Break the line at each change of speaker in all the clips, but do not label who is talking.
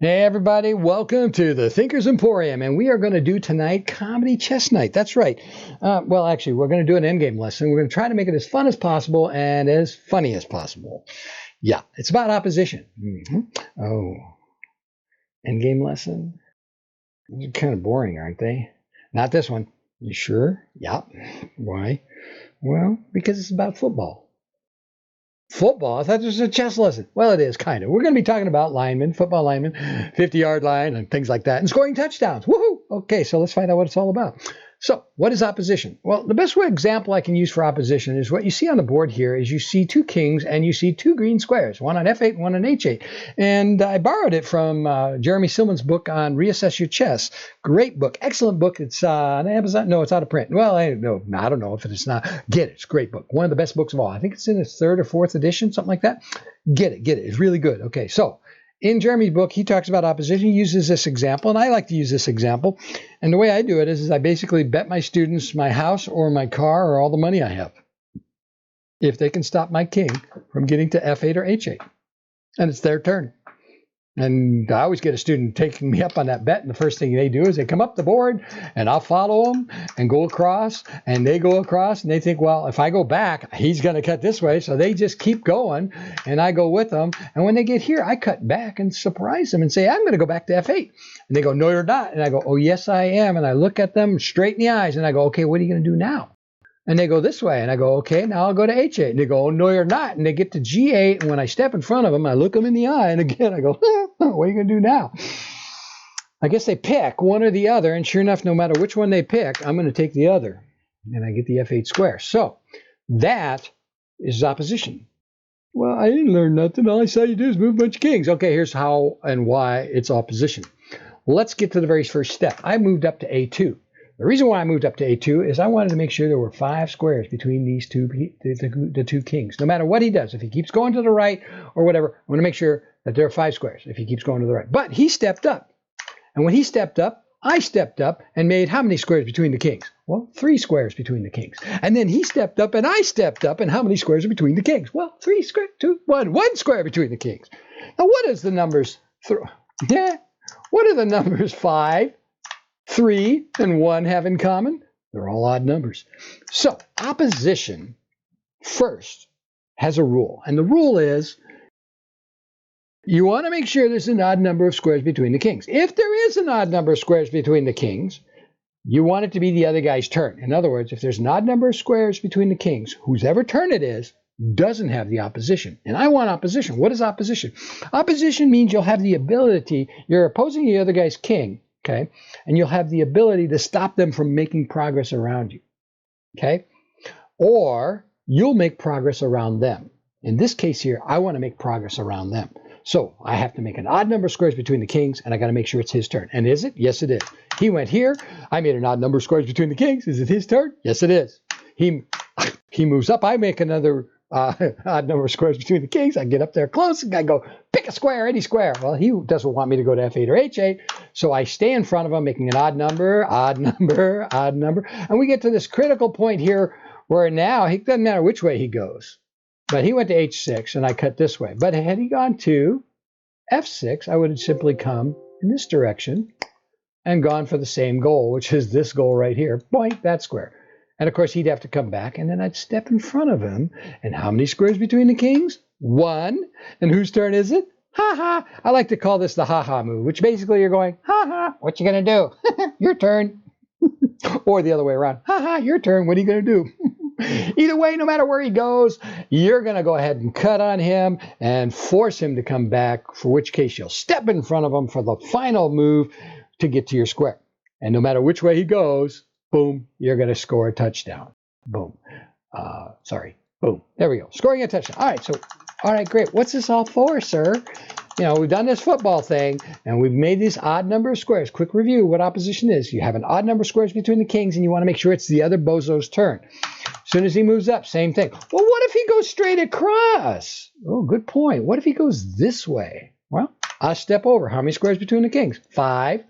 Hey everybody, welcome to the Thinkers Emporium, and we are going to do tonight Comedy Chess Night. That's right. Well, actually, we're going to do an Endgame lesson. We're going to try to make it as fun as possible and as funny as possible. Yeah, it's about opposition. Oh, Endgame lesson? They're kind of boring, aren't they? Not this one. You sure? Yeah. Why? Well, because it's about football. Football? I thought this was a chess lesson. Well, it is, kind of. We're going to be talking about linemen, football linemen, 50-yard line, and things like that, and scoring touchdowns. Woohoo! Okay, so let's find out what it's all about. So, what is opposition? Well, the best example I can use for opposition is what you see on the board here is you see two kings and you see two green squares, one on F8 and one on H8. And I borrowed it from Jeremy Silman's book on Reassess Your Chess. Great book, excellent book. It's on Amazon. No, it's out of print. Well, I don't know if it's not. Get it. It's a great book. One of the best books of all. I think it's in its third or fourth edition, something like that. Get it. It's really good. Okay, so in Jeremy's book, he talks about opposition. He uses this example, and I like to use this example. And the way I do it is I basically bet my students my house or my car or all the money I have if they can stop my king from getting to F8 or H8. And it's their turn. And I always get a student taking me up on that bet, and the first thing they do is they come up the board, and I'll follow them and go across, and they go across, and they think, well, if I go back, he's going to cut this way, so they just keep going, and I go with them. And when they get here, I cut back and surprise them and say, I'm going to go back to F8. And they go, no, you're not. And I go, oh, yes, I am. And I look at them straight in the eyes, and I go, okay, what are you going to do now? And they go this way, and I go, okay, now I'll go to H8. And they go, oh, no, you're not. And they get to G8, and when I step in front of them, I look them in the eye, and again, I go, what are you going to do now? I guess they pick one or the other, and sure enough, no matter which one they pick, I'm going to take the other, and I get the F8 square. So that is opposition. Well, I didn't learn nothing. All I saw you do is move a bunch of kings. Okay, here's how and why it's opposition. Let's get to the very first step. I moved up to A2. The reason why I moved up to A2 is I wanted to make sure there were 5 squares between these the two kings. No matter what he does, if he keeps going to the right or whatever, I want to make sure that there are 5 squares if he keeps going to the right. But he stepped up. And when he stepped up, I stepped up and made how many squares between the kings? Well, 3 squares between the kings. And then he stepped up and I stepped up, and how many squares are between the kings? Well, 3 squares, 2, 1, 1 square between the kings. Now, what is the numbers? What are the numbers 5? 3 and 1 have in common? They're all odd numbers. So opposition first has a rule. And the rule is you want to make sure there's an odd number of squares between the kings. If there is an odd number of squares between the kings, you want it to be the other guy's turn. In other words, if there's an odd number of squares between the kings, whosever turn it is doesn't have the opposition. And I want opposition. What is opposition? Opposition means you'll have the ability, you're opposing the other guy's king. Okay, and you'll have the ability to stop them from making progress around you. Okay, or you'll make progress around them. In this case here, I want to make progress around them. So I have to make an odd number of squares between the kings, and I got to make sure it's his turn. And is it? Yes, it is. He went here. I made an odd number of squares between the kings. Is it his turn? Yes, it is. He moves up. I make another odd number of squares between the kings. I get up there close, and I go, pick a square, any square. Well, he doesn't want me to go to F8 or H8, so I stay in front of him, making an odd number, odd number, odd number. And we get to this critical point here where now it doesn't matter which way he goes. But he went to H6, and I cut this way. But had he gone to F6, I would have simply come in this direction and gone for the same goal, which is this goal right here, point that square. And, of course, he'd have to come back, and then I'd step in front of him. And how many squares between the kings? 1. And whose turn is it? Ha-ha. I like to call this the ha-ha move, which basically you're going, ha-ha, what you going to do? Your turn. Or the other way around. Ha-ha, your turn. What are you going to do? Either way, no matter where he goes, you're going to go ahead and cut on him and force him to come back, for which case you'll step in front of him for the final move to get to your square. And no matter which way he goes, boom, you're going to score a touchdown. Boom. Boom. There we go. Scoring a touchdown. All right, great. What's this all for, sir? We've done this football thing, and we've made this odd number of squares. Quick review what opposition is. You have an odd number of squares between the kings, and you want to make sure it's the other bozo's turn. As soon as he moves up, same thing. Well, what if he goes straight across? Oh, good point. What if he goes this way? Well, I'll step over. How many squares between the kings? 5.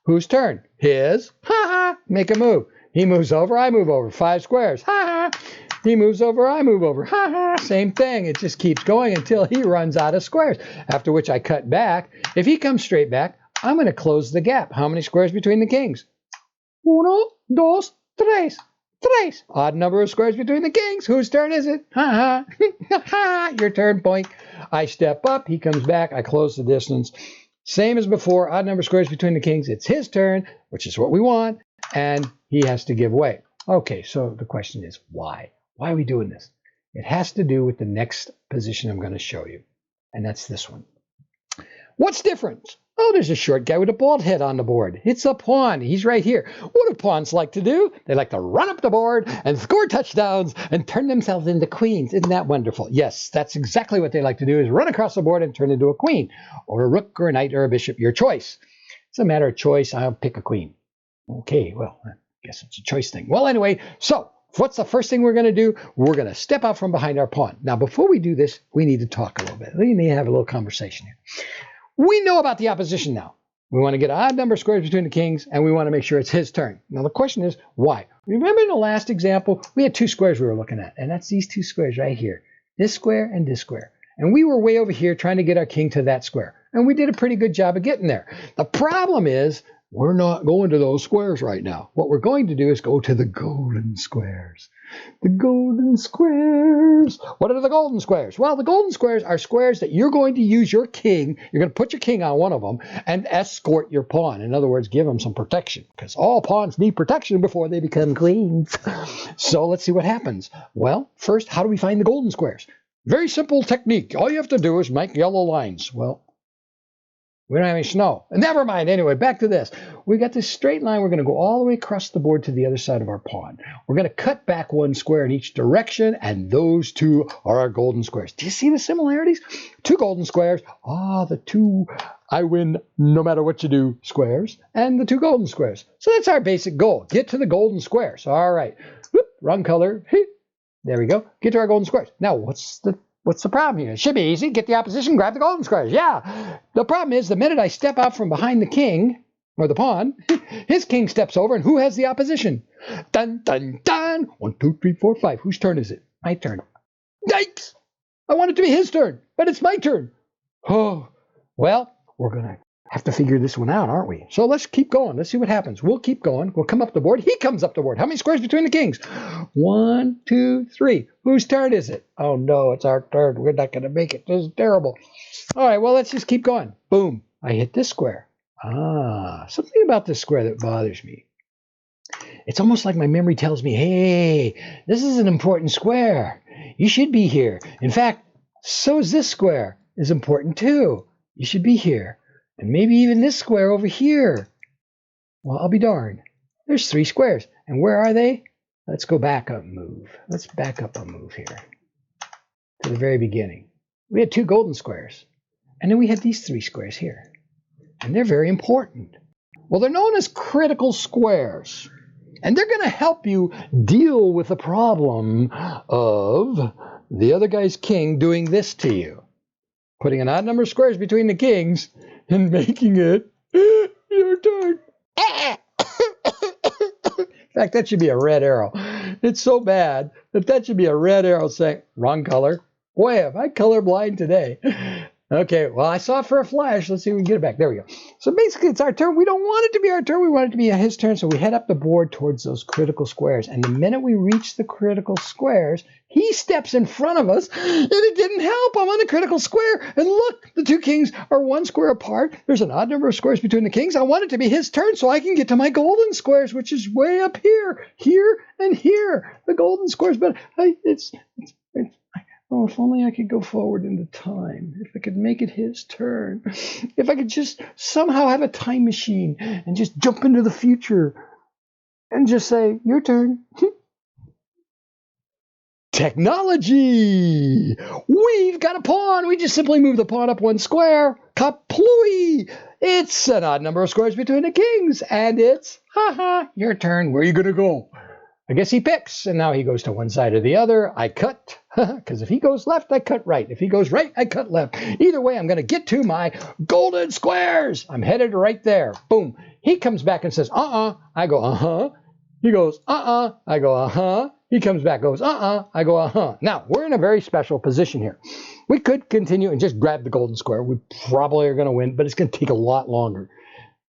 Whose turn? His. Ha ha. Make a move. He moves over. I move over. 5 squares. Ha ha. He moves over, I move over. Ha ha, same thing. It just keeps going until he runs out of squares, after which I cut back. If he comes straight back, I'm going to close the gap. How many squares between the kings? Uno, dos, tres. Tres. Odd number of squares between the kings. Whose turn is it? Ha ha. Ha. Your turn, point. I step up. He comes back. I close the distance. Same as before. Odd number of squares between the kings. It's his turn, which is what we want. And he has to give way. Okay, so the question is why? Why are we doing this? It has to do with the next position I'm going to show you. And that's this one. What's different? Oh, there's a short guy with a bald head on the board. It's a pawn. He's right here. What do pawns like to do? They like to run up the board and score touchdowns and turn themselves into queens. Isn't that wonderful? Yes, that's exactly what they like to do, is run across the board and turn into a queen or a rook or a knight or a bishop, your choice. It's a matter of choice. I'll pick a queen. Okay, well, I guess it's a choice thing. Well, anyway, so what's the first thing we're going to do? We're going to step out from behind our pawn. Now, before we do this, we need to talk a little bit. We need to have a little conversation here. We know about the opposition now. We want to get an odd number of squares between the kings, and we want to make sure it's his turn. Now, the question is, why? Remember in the last example, we had two squares we were looking at, and that's these two squares right here, this square and this square. And we were way over here trying to get our king to that square, and we did a pretty good job of getting there. The problem is, we're not going to those squares right now. What we're going to do is go to the golden squares. The golden squares. What are the golden squares? Well, the golden squares are squares that you're going to use your king. You're going to put your king on one of them and escort your pawn. In other words, give him some protection, because all pawns need protection before they become queens. So let's see what happens. Well, first, how do we find the golden squares? Very simple technique. All you have to do is make yellow lines. Well, we don't have any snow. Never mind. Anyway, back to this. We got this straight line. We're going to go all the way across the board to the other side of our pawn. We're going to cut back one square in each direction, and those two are our golden squares. Do you see the similarities? Two golden squares. The two I win no matter what you do squares, and the two golden squares. So that's our basic goal. Get to the golden squares. All right. Whoop, wrong color. There we go. Get to our golden squares. Now, what's the problem here? It should be easy. Get the opposition, grab the golden squares. Yeah. The problem is the minute I step out from behind the king, or the pawn, his king steps over, and who has the opposition? Dun, dun, dun. 1, 2, 3, 4, 5. Whose turn is it? My turn. Yikes! I want it to be his turn, but it's my turn. Oh, well, we're going to have to figure this one out, aren't we? So let's keep going. Let's see what happens. We'll keep going. We'll come up the board. He comes up the board. How many squares between the kings? 1, 2, 3. Whose turn is it? Oh, no, it's our turn. We're not going to make it. This is terrible. All right, well, let's just keep going. Boom. I hit this square. Something about this square that bothers me. It's almost like my memory tells me, hey, this is an important square. You should be here. In fact, so is this square is important too. You should be here. And maybe even this square over here. Well, I'll be darned. There's 3 squares. And where are they? Let's go back up a move. Let's back up a move here to the very beginning. We had 2 golden squares. And then we had these 3 squares here. And they're very important. Well, they're known as critical squares. And they're going to help you deal with the problem of the other guy's king doing this to you. Putting an odd number of squares between the kings and making it your turn. In fact, that should be a red arrow. It's so bad that should be a red arrow saying, wrong color. Boy, am I colorblind today. Okay, well, I saw it for a flash. Let's see if we can get it back. There we go. So basically, it's our turn. We don't want it to be our turn. We want it to be his turn. So we head up the board towards those critical squares. And the minute we reach the critical squares, he steps in front of us. And it didn't help. I'm on the critical square. And look, the 2 kings are 1 square apart. There's an odd number of squares between the kings. I want it to be his turn so I can get to my golden squares, which is way up here, and here. The golden squares. But oh, if only I could go forward into time. If I could make it his turn. If I could just somehow have a time machine and just jump into the future and just say, your turn. Technology! We've got a pawn. We just simply move the pawn up 1 square. Kaplooey! It's an odd number of squares between the kings. And it's, your turn. Where are you going to go? I guess he picks, and now he goes to one side or the other. I cut, because if he goes left, I cut right. If he goes right, I cut left. Either way, I'm going to get to my golden squares. I'm headed right there. Boom. He comes back and says, I go, He goes, I go, He comes back, goes, I go, Now, we're in a very special position here. We could continue and just grab the golden square. We probably are going to win, but it's going to take a lot longer.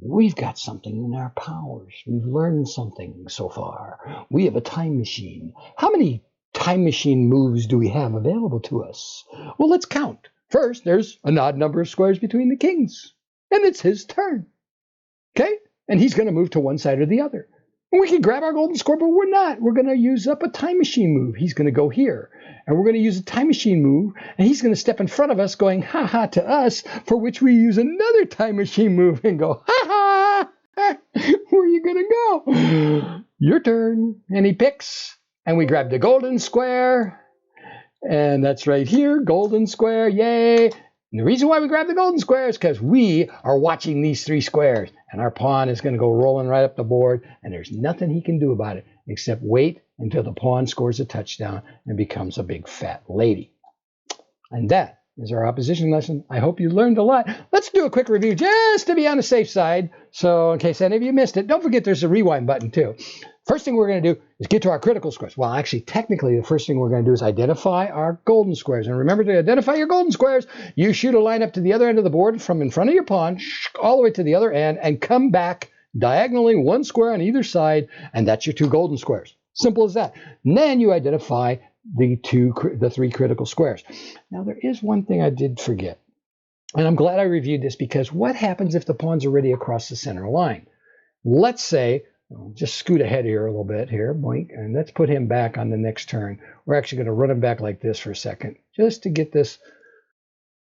We've got something in our powers. We've learned something so far. We have a time machine. How many time machine moves do we have available to us? Well, let's count. First, there's an odd number of squares between the kings, and it's his turn. Okay? And he's going to move to one side or the other. And we can grab our golden square, but we're not. We're going to use up a time machine move. He's going to go here. And we're going to use a time machine move, and he's going to step in front of us going, ha ha, to us, for which we use another time machine move and go, ha ha, where are you going to go? Your turn. And he picks, and we grab the golden square, and that's right here, golden square, yay. And the reason why we grab the golden square is because we are watching these three squares, and our pawn is going to go rolling right up the board, and there's nothing he can do about it except wait until the pawn scores a touchdown and becomes a big fat lady. And that is our opposition lesson. I hope you learned a lot. Let's do a quick review just to be on the safe side. So in case any of you missed it, don't forget there's a rewind button too. First thing we're going to do is get to our critical squares. Well, actually, technically, the first thing we're going to do is identify our golden squares. And remember, to identify your golden squares, you shoot a line up to the other end of the board from in front of your pawn, all the way to the other end, and come back diagonally one square on either side, and that's your two golden squares. Simple as that. And then you identify the three critical squares. Now, there is one thing I did forget, and I'm glad I reviewed this, because what happens if the pawn's already across the center line? Let's say, I'll just scoot ahead here a little bit here, boink, and let's put him back on the next turn. We're actually going to run him back like this for a second, just to get this.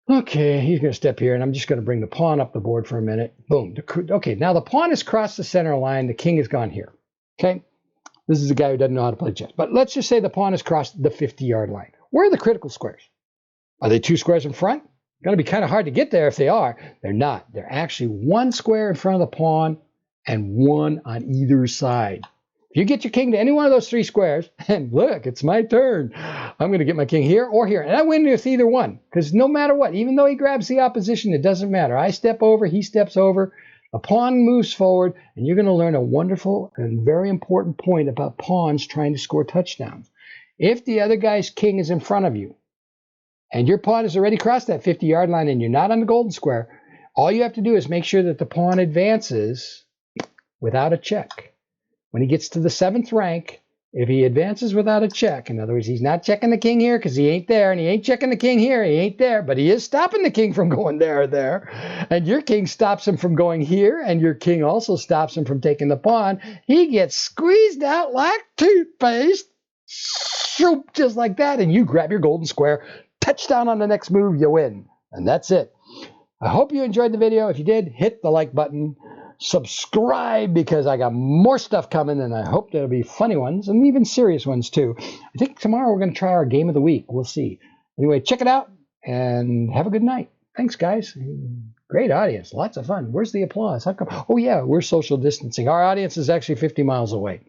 Okay, he's going to step here, and I'm just going to bring the pawn up the board for a minute. Boom. Okay, now the pawn has crossed the center line. The king has gone here. Okay, this is a guy who doesn't know how to play chess. But let's just say the pawn has crossed the 50-yard line. Where are the critical squares? Are they two squares in front? Going to be kind of hard to get there if they are. They're not. They're actually one square in front of the pawn and one on either side. If you get your king to any one of those three squares, and look, it's my turn. I'm going to get my king here or here. And I win with either one, because no matter what, even though he grabs the opposition, it doesn't matter. I step over, he steps over, a pawn moves forward, and you're going to learn a wonderful and very important point about pawns trying to score touchdowns. If the other guy's king is in front of you, and your pawn has already crossed that 50-yard line and you're not on the golden square, all you have to do is make sure that the pawn advances without a check. When he gets to the 7th rank, if he advances without a check, in other words, he's not checking the king here because he ain't there, and he ain't checking the king here, he ain't there, but he is stopping the king from going there or there, and your king stops him from going here, and your king also stops him from taking the pawn, he gets squeezed out like toothpaste, shoop, just like that, and you grab your golden square, touchdown on the next move, you win. And that's it. I hope you enjoyed the video. If you did, hit the like button. Subscribe, because I got more stuff coming, and I hope there'll be funny ones and even serious ones too. I think tomorrow we're going to try our game of the week. We'll see. Anyway, check it out and have a good night. Thanks, guys. Great audience. Lots of fun. Where's the applause? How come? Oh, yeah, we're social distancing. Our audience is actually 50 miles away.